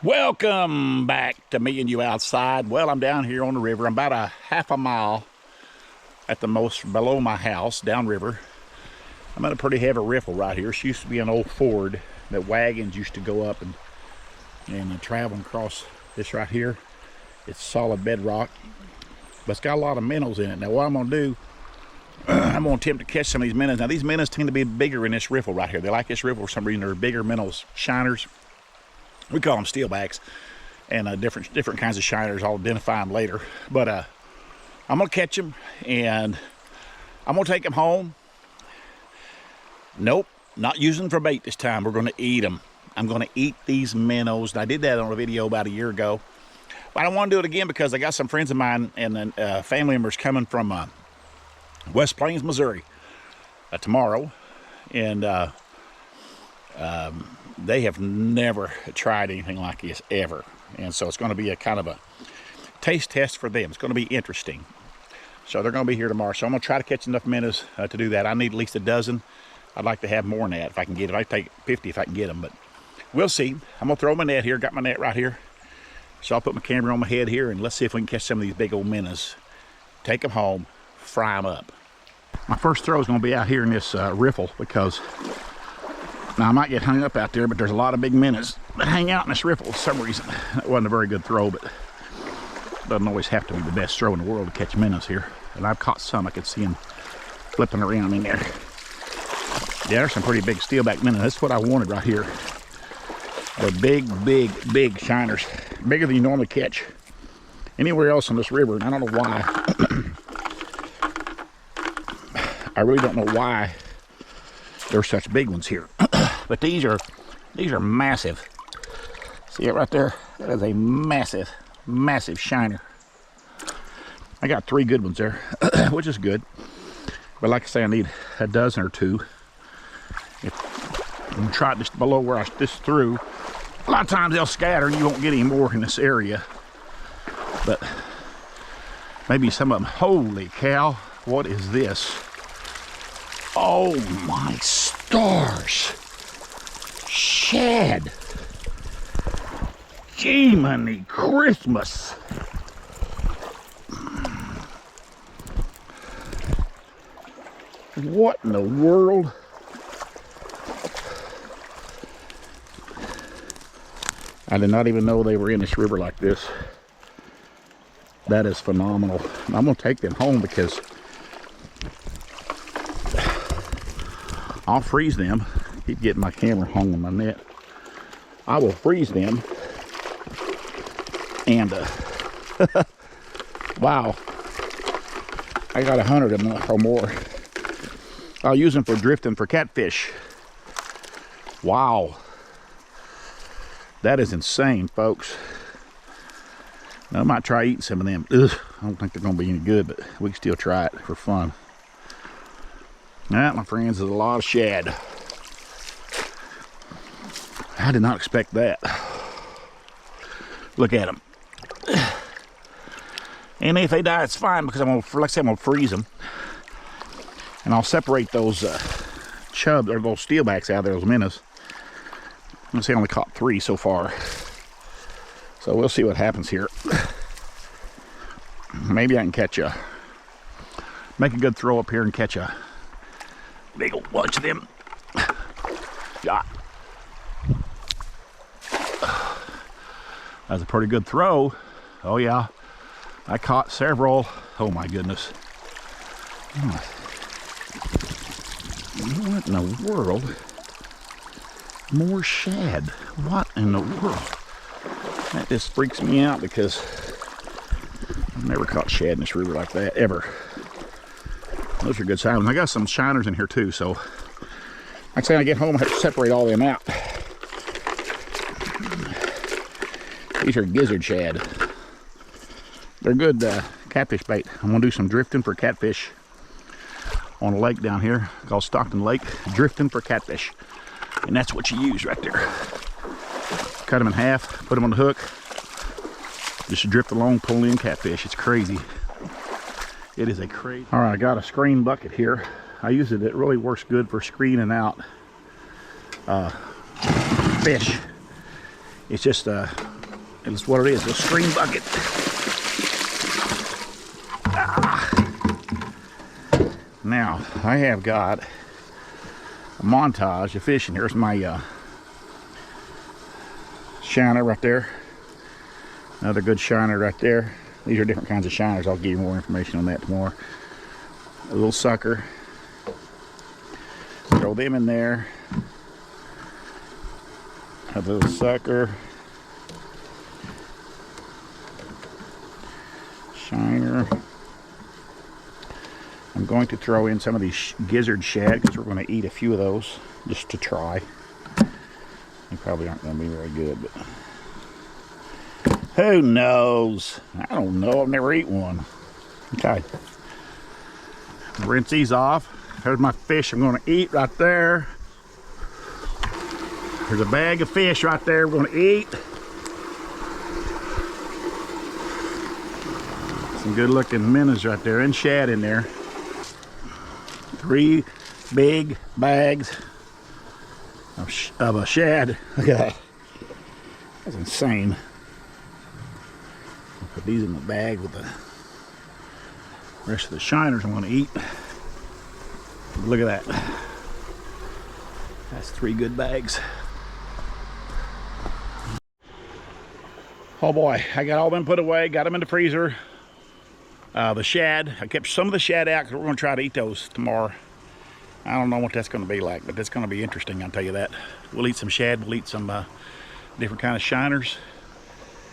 Welcome back to Me and You Outside. Well, I'm down here on the river. I'm about a half a mile at the most below my house, downriver. I'm at a pretty heavy riffle right here. This used to be an old ford that wagons used to go up and travel across this right here. It's solid bedrock, but it's got a lot of minnows in it. Now what I'm gonna do, I'm gonna attempt to catch some of these minnows. Now these minnows tend to be bigger in this riffle right here. They like this riffle for some reason. They're bigger minnows, shiners. We call them steelbacks, and different kinds of shiners. I'll identify them later. But I'm gonna catch them, and I'm gonna take them home. Nope, not using them for bait this time. We're gonna eat them. I'm gonna eat these minnows. I did that on a video about a year ago. But I don't want to do it again because I got some friends of mine and family members coming from West Plains, Missouri tomorrow, and they have never tried anything like this ever, and so it's going to be a kind of a taste test for them. It's going to be interesting. So they're going to be here tomorrow, so I'm going to try to catch enough minnows to do that. I need at least a dozen. I'd like to have more than that if I can get it. I'd take 50 if I can get them, but we'll see. I'm going to throw my net here. Got my net right here, so I'll put my camera on my head here, and let's see if we can catch some of these big old minnows. Take them home, fry them up. My first throw is going to be out here in this riffle, because now I might get hung up out there, but there's a lot of big minnows that hang out in this riffle for some reason. That wasn't a very good throw, but it doesn't always have to be the best throw in the world to catch minnows here. And I've caught some. I could see them flipping around in there. Yeah, there's some pretty big steelback minnows. That's what I wanted right here. They're big shiners. Bigger than you normally catch anywhere else on this river, and I don't know why. I really don't know why there's such big ones here. But these are massive. See it right there? That is a massive shiner. I got 3 good ones there, which is good. But like I say, I need a dozen or 2. I'm gonna try this below where this through. A lot of times they'll scatter and you won't get any more in this area. But maybe some of them. Holy cow, what is this? Oh my stars. Shad. Jiminy Christmas. What in the world? I did not even know they were in this river like this. That is phenomenal. I'm gonna take them home because I'll freeze them. Keep getting my camera hung on my net. I will freeze them. And wow, I got 100 of them or more. I'll use them for drifting for catfish. Wow, that is insane, folks. Now, I might try eating some of them. Ugh, I don't think they're gonna be any good, but we can still try it for fun. That, my friends, is a lot of shad. I did not expect that. Look at them. And if they die, it's fine, because I'm gonna, like I said, I'm gonna freeze them, and I'll separate those chubs or those steelbacks out of there, those minnows. I'm gonna say I only caught 3 so far, so we'll see what happens here. Maybe I can make a good throw up here and catch a big old bunch of them. Got. That's a pretty good throw. Oh yeah, I caught several. Oh my goodness. What in the world? More shad. What in the world? That just freaks me out because I've never caught shad in this river like that, ever. Those are good signs. I got some shiners in here too, so like I say, when I get home, I have to separate all them out. These are gizzard shad. They're good catfish bait. I'm gonna do some drifting for catfish on a lake down here called Stockton Lake. Drifting for catfish, and that's what you use right there. Cut them in half, put them on the hook, just drift along, pull in catfish. It's crazy. It is a crazy. All right, I got a screen bucket here. I use it. It really works good for screening out fish. It's just It's what it is, a stream bucket. Now, I have got a montage of fishing. Here's my shiner right there. Another good shiner right there. These are different kinds of shiners. I'll give you more information on that tomorrow. A little sucker. Throw them in there. A little sucker. Shiner. I'm going to throw in some of these gizzard shad because we're going to eat a few of those just to try. They probably aren't going to be very good, but who knows? I don't know. I've never eaten one. Okay. Rinse these off. There's my fish I'm going to eat right there. There's a bag of fish right there we're going to eat. Some good looking minnows right there and shad in there. 3 big bags of a shad. Look at that. That's insane. I'll put these in the bag with the rest of the shiners I'm going to eat. Look at that. That's 3 good bags. Oh boy, I got all them put away, got them in the freezer. The shad, I kept some of the shad out because we're going to try to eat those tomorrow. I don't know what that's going to be like, but that's going to be interesting, I'll tell you that. We'll eat some shad, we'll eat some different kind of shiners.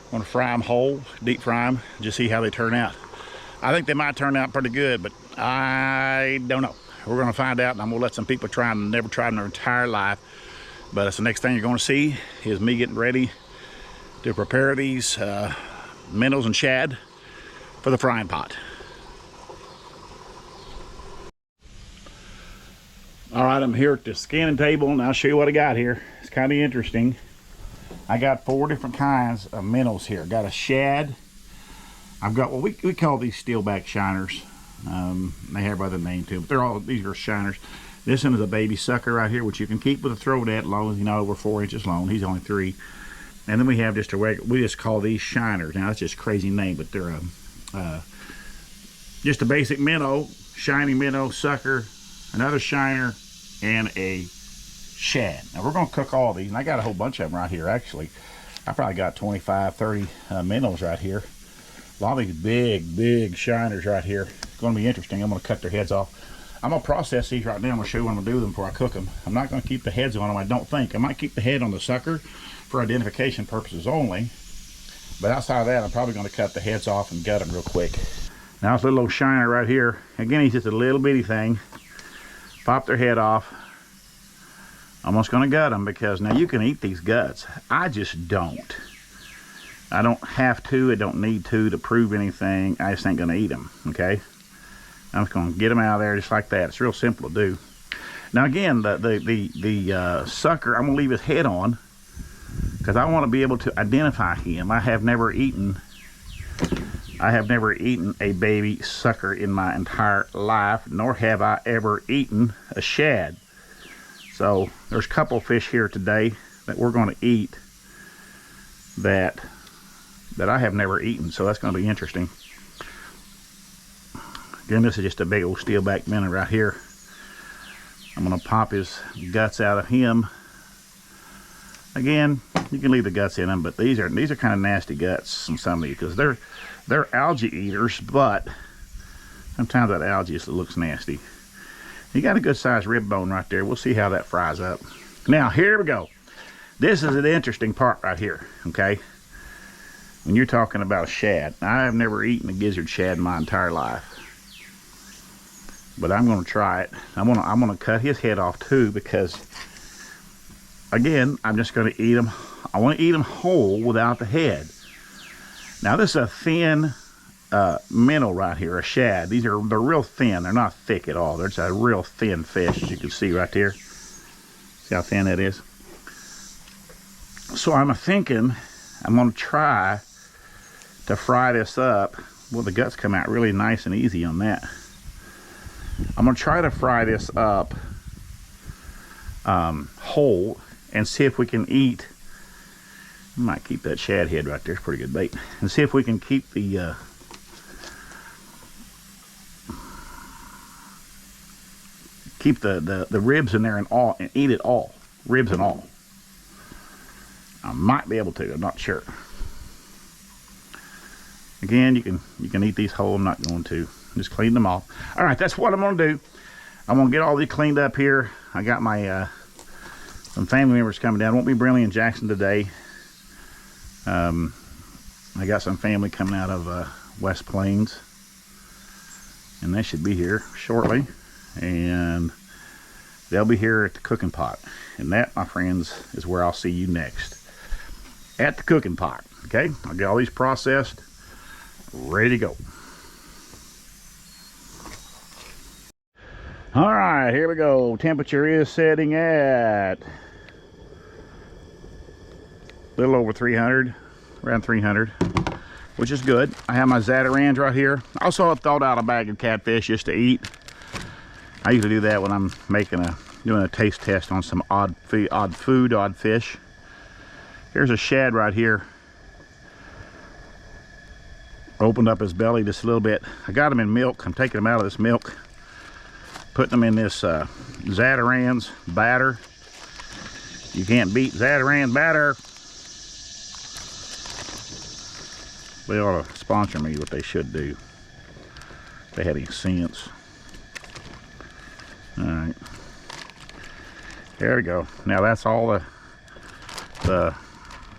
I'm going to fry them whole, deep fry them, just see how they turn out. I think they might turn out pretty good, but I don't know. We're going to find out, and I'm going to let some people try and never tried in their entire life. But that's the next thing you're going to see is me getting ready to prepare these minnows and shad for the frying pot. All right, I'm here at the scanning table, and I'll show you what I got here. It's kind of interesting. I got 4 different kinds of minnows here. Got a shad. I've got what we call these steelback shiners. They have other name to them, but they're all, these are shiners. This one is a baby sucker right here, which you can keep with a throat at long as, you know, over 4 inches long. He's only 3. And then we have just a regular, we just call these shiners. Now that's just a crazy name, but they're just a basic minnow, shiny minnow, sucker, another shiner, and a shad. Now we're going to cook all these, and I got a whole bunch of them right here actually. I probably got 25, 30 minnows right here. A lot of these big shiners right here. It's going to be interesting. I'm going to cut their heads off. I'm going to process these right now. I'm going to show you what I'm going to do with them before I cook them. I'm not going to keep the heads on them, I don't think. I might keep the head on the sucker for identification purposes only. But outside of that, I'm probably going to cut the heads off and gut them real quick. Now this little old shiner right here. Again, he's just a little bitty thing. Pop their head off. I'm just going to gut them because now you can eat these guts. I just don't. I don't have to. I don't need to prove anything. I just ain't going to eat them. Okay. I'm just going to get them out of there just like that. It's real simple to do. Now again, the sucker, I'm going to leave his head on because I want to be able to identify him. I have never eaten a baby sucker in my entire life, nor have I ever eaten a shad. So there's a couple fish here today that we're going to eat that I have never eaten, so that's going to be interesting. Again, this is just a big old steelback minnow right here. I'm going to pop his guts out of him. Again, you can leave the guts in them, but these are kind of nasty guts in some of these because they're algae eaters, but sometimes that algae just looks nasty. You got a good sized rib bone right there. We'll see how that fries up. Now here we go. This is an interesting part right here. Okay, when you're talking about a shad, I have never eaten a gizzard shad in my entire life, but I'm going to try it. I'm going to cut his head off too because, again, I'm just going to eat them. I want to eat them whole without the head. Now this is a thin minnow right here, a shad. They're real thin. They're not thick at all. They're just a real thin fish, as you can see right there. See how thin that is? So I'm thinking I'm going to try to fry this up. Well, the guts come out really nice and easy on that. I'm going to try to fry this up whole and see if we can eat Might keep that shad head right there. It's pretty good bait. And see if we can keep the ribs in there and all, and eat it all, ribs and all. I might be able to. I'm not sure. Again, you can eat these whole. I'm not going to. Just clean them off. All right, that's what I'm going to do. I'm going to get all these cleaned up here. I got my some family members coming down. Won't be Brinley and Jackson today. I got some family coming out of West Plains, and they should be here shortly, and they'll be here at the cooking pot. And that, my friends, is where I'll see you next, at the cooking pot. Okay, I'll get all these processed, ready to go. All right, here we go. Temperature is setting at a little over 300, around 300, which is good. I have my Zatarans right here. I also thawed out a bag of catfish just to eat. I usually do that when I'm doing a taste test on some odd fish. Here's a shad right here. Opened up his belly just a little bit. I got him in milk. I'm taking him out of this milk, putting them in this Zatarans batter. You can't beat Zatarans batter. They ought to sponsor me, what they should do. If they had any sense. Alright. There we go. Now that's all the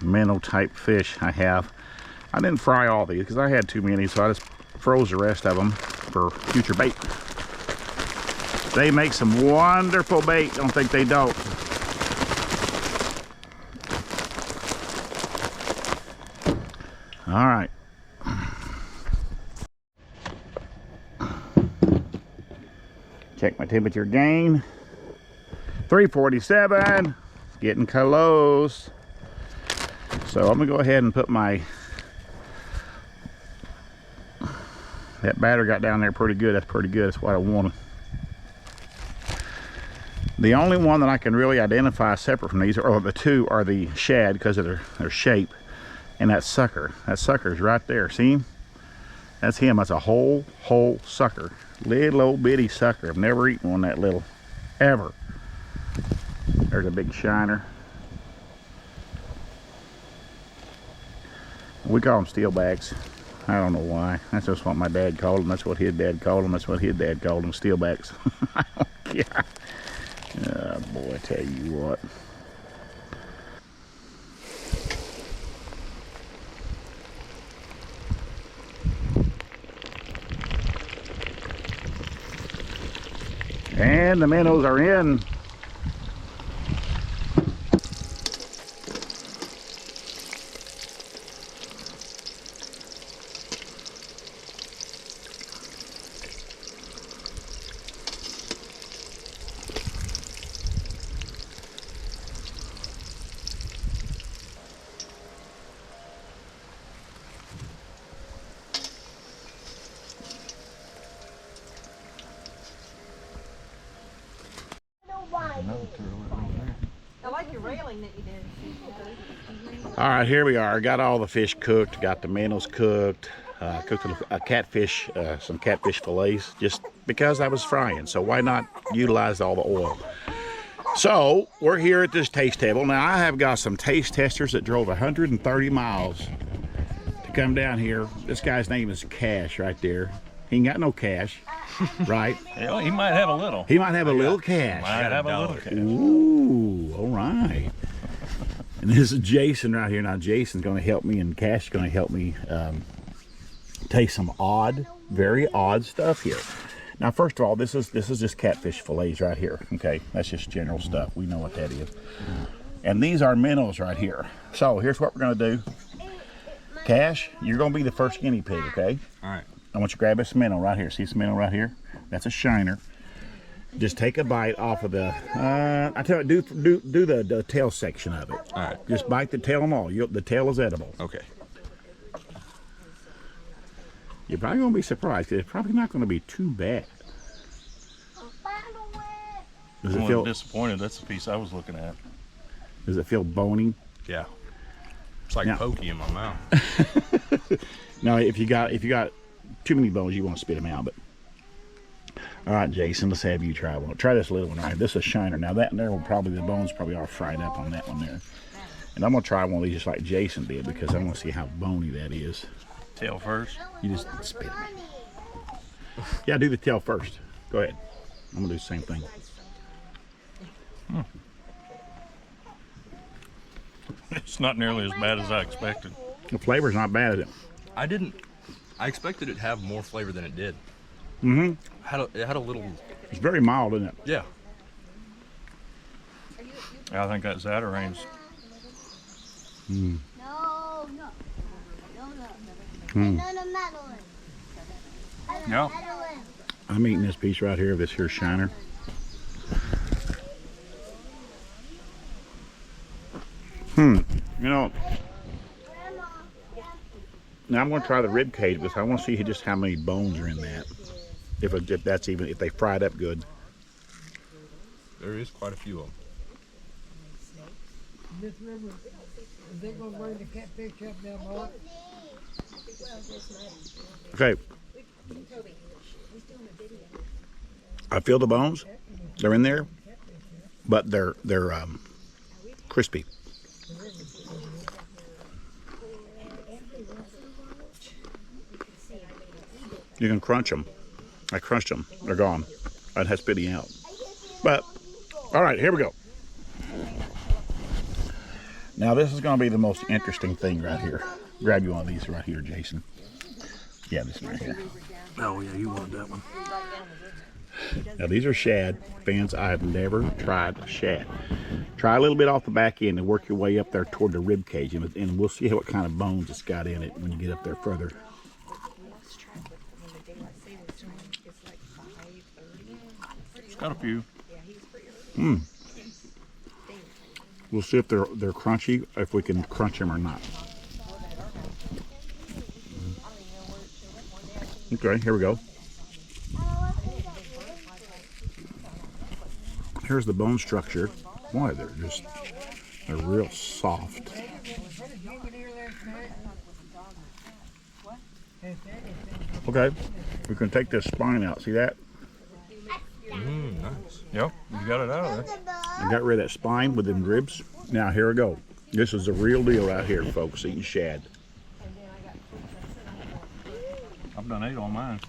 minnow type fish I have. I didn't fry all these because I had too many, so I just froze the rest of them for future bait. They make some wonderful bait. Don't think they don't. All right. Check my temperature again. 347. Getting close. So I'm gonna go ahead and put that batter got down there pretty good. That's pretty good. That's what I wanted. The only one that I can really identify separate from these, or the two, are the shad because of their shape, and that sucker. That sucker's right there. See him? That's him. That's a whole sucker. Little old bitty sucker. I've never eaten one that little, ever. There's a big shiner. We call them steel backs. I don't know why. That's just what my dad called them. That's what his dad called them. That's what his dad called them, steel backs. I don't care. Oh boy, I tell you what. And the minnows are in. I like your railing that you did. All right, here we are. Got all the fish cooked. Got the minnows cooked. Cooked a catfish, some catfish fillets, just because I was frying. So why not utilize all the oil? So we're here at this taste table. Now I have got some taste testers that drove 130 miles to come down here. This guy's name is Cash right there. He ain't got no cash, right? Well, he might have a little. He might have a little cash. Might have a little cash. Ooh, all right. And this is Jason right here. Now Jason's going to help me, and Cash is going to help me taste some very odd stuff here. Now, first of all, this is just catfish fillets right here. Okay, that's just general stuff. We know what that is. And these are minnows right here. So here's what we're going to do. Cash, you're going to be the first guinea pig. Okay. All right. I want you to grab this minnow right here. See this minnow right here? That's a shiner. Just take a bite off of the. I tell you, do the tail section of it. All right. Just bite the tail and all. The tail is edible. Okay. You're probably going to be surprised because it's probably not going to be too bad. Does it feel disappointed? That's the piece I was looking at. Does it feel bony? Yeah. like Yeah. pokey in my mouth. Now, if you got too many bones, you want to spit them out. But all right, Jason, let's have you try one. Try this little one right here. This is a shiner. Now that there will probably the bones probably are fried up on that one there. And I'm gonna try one of these just like Jason did because I want to see how bony that is. Tail first. You just spit them. Yeah, do the tail first. Go ahead. I'm gonna do the same thing. It's not nearly as bad as I expected. The flavor's not bad, is it? I expected it to have more flavor than it did. Mm-hmm. It had a little. It's very mild, isn't it? Yeah. I think that Zatarain's. Mm. No. Mm. Yeah. I'm eating this piece right here of this here shiner. You know, now I'm going to try the rib cage because I want to see just how many bones are in that. If that's even, if they fried up good. There is quite a few of them. Miss River, is they gonna bring the catfish up there, Mark? Okay. I feel the bones. They're in there, but they're crispy. You can crunch them. I crunched them. They're gone. I'd have spitting out. But, all right, here we go. Now, this is going to be the most interesting thing right here. Grab you one of these right here, Jason. Yeah, this one right here. Oh yeah, you want that one. Now, these are shad. Fans, I have never tried shad. Try a little bit off the back end and work your way up there toward the rib cage, and we'll see what kind of bones it's got in it when you get up there further. It's got a few. We'll see if they're crunchy, if we can crunch them or not. Okay, here we go. Here's the bone structure. Boy, they're real soft. Okay, we can take this spine out. See that? Nice. Yep, you got it out of there. I got rid of that spine with them ribs. Now here we go. This is the real deal right here, folks, eating shad. I've done 8 on mine.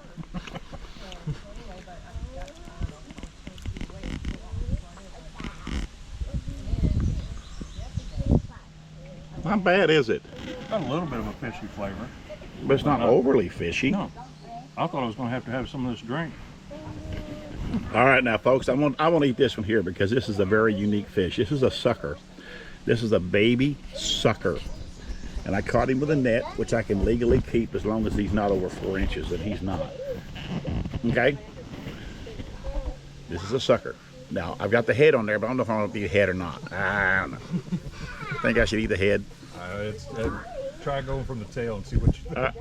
Not bad, is it? Got a little bit of a fishy flavor. But it's not overly fishy. No, I thought I was going to have some of this drink. All right, now, folks, I want to eat this one here because this is a very unique fish. This is a sucker. This is a baby sucker. And I caught him with a net, which I can legally keep as long as he's not over 4 inches, and he's not. Okay? This is a sucker. Now, I've got the head on there, but I don't know if I want to eat the head or not. I don't know. Think I should eat the head? Try going from the tail and see what you think.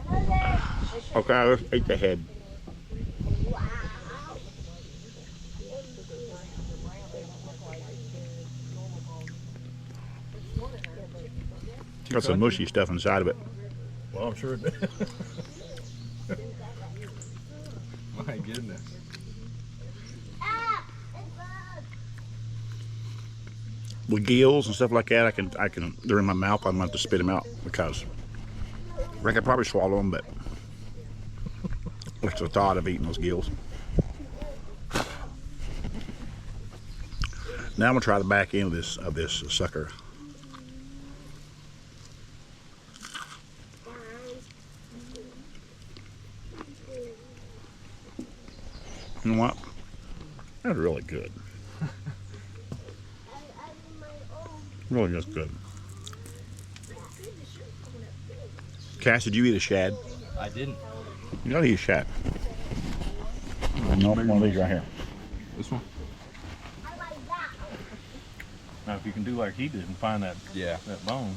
Okay, let's eat the head. Got some mushy stuff inside of it. Well, I'm sure it did. My goodness. With gills and stuff like that, I can. They're in my mouth. I'm gonna have to spit them out because I could probably swallow them, but what's the thought of eating those gills? Now I'm gonna try the back end of this sucker. You know what? That's really good. Really just good. Cass, did you eat a shad? I didn't. You gotta eat a shad. No, one of these right here. This one? Now, if you can do like he did and find that Yeah. that bone,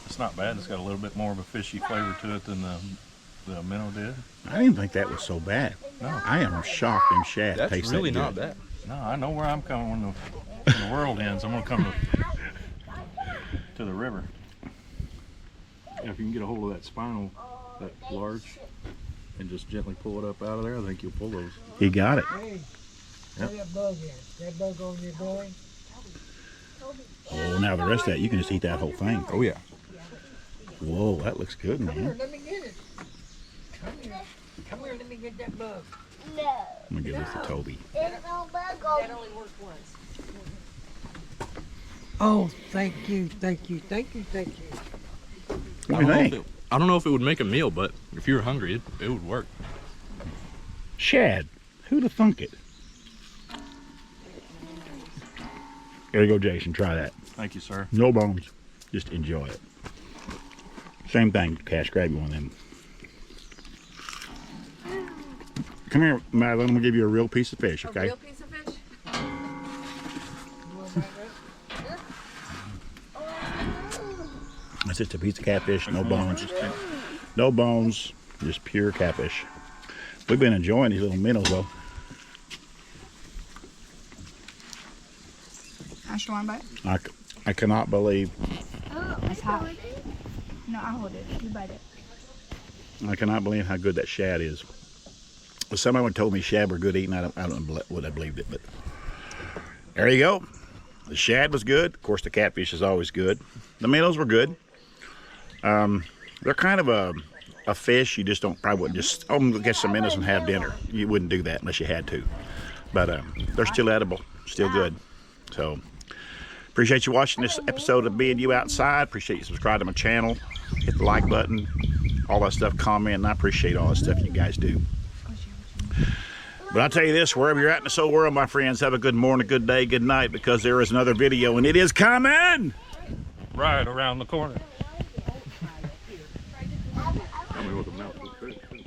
it's not bad. It's got a little bit more of a fishy flavor to it than the minnow did. I didn't think that was so bad. No. I am shocked them shad That's taste really that not good. bad. No, I know where I'm coming when the world ends. I'm gonna come to. to the river. Yeah, if you can get a hold of that spinal, that large, and just gently pull it up out of there, I think you'll pull those. He got it. Hey, Yep. where that bug is? That bug on your belly? Oh, now the rest of that, you can just eat that whole thing. Oh yeah. Whoa, that looks good, Come here, man. let me get it. Come here. Come here, let me get that bug. I'm gonna give this to Toby. That only worked once. Oh, thank you, thank you, thank you, thank you. What do you think? I don't know if it would make a meal, but if you were hungry, it would work. Shad, who'd have thunk it? There you go, Jason. Try that. Thank you, sir. No bones. Just enjoy it. Same thing, Cash. Grab you one of them. Come here, Madeline. I'm gonna give you a real piece of fish, okay? A real piece of fish? That's just a piece of catfish, no bones. No bones, just pure catfish. We've been enjoying these little minnows though. Ash, you want a bite? I cannot believe, It's hot. No, I'll hold it. You bite it. I cannot believe how good that shad is. If somebody would have told me shad were good eating, I would have believed it, but there you go. The shad was good. Of course, the catfish is always good. The minnows were good. They're kind of a fish you just probably wouldn't just, get some minnows and have dinner. You wouldn't do that unless you had to. But they're still edible, still good. So, appreciate you watching this episode of Being You Outside. Appreciate you subscribing to my channel. Hit the like button, all that stuff, comment, and I appreciate all that stuff you guys do. But I'll tell you this, wherever you're at in the soul world, my friends, have a good morning, good day, good night, because there is another video, and it is coming! Right around the corner. Tell me what the mouth looks like.